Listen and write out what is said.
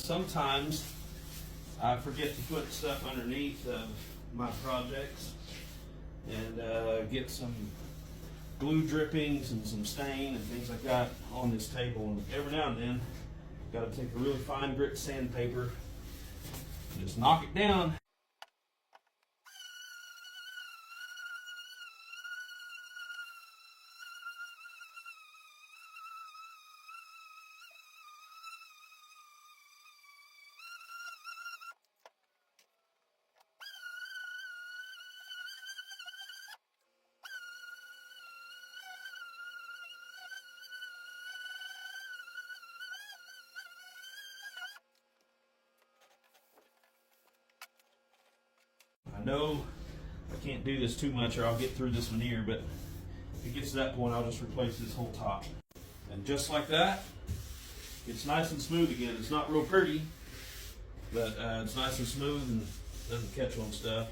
sometimes I forget to put stuff underneath of my projects and get some glue drippings and some stain and things like that on this table. And every now and then, got to take a really fine grit sandpaper and just knock it down. I know I can't do this too much or I'll get through this veneer, but if it gets to that point, I'll just replace this whole top. And just like that, it's nice and smooth again. It's not real pretty, but it's nice and smooth and doesn't catch on stuff.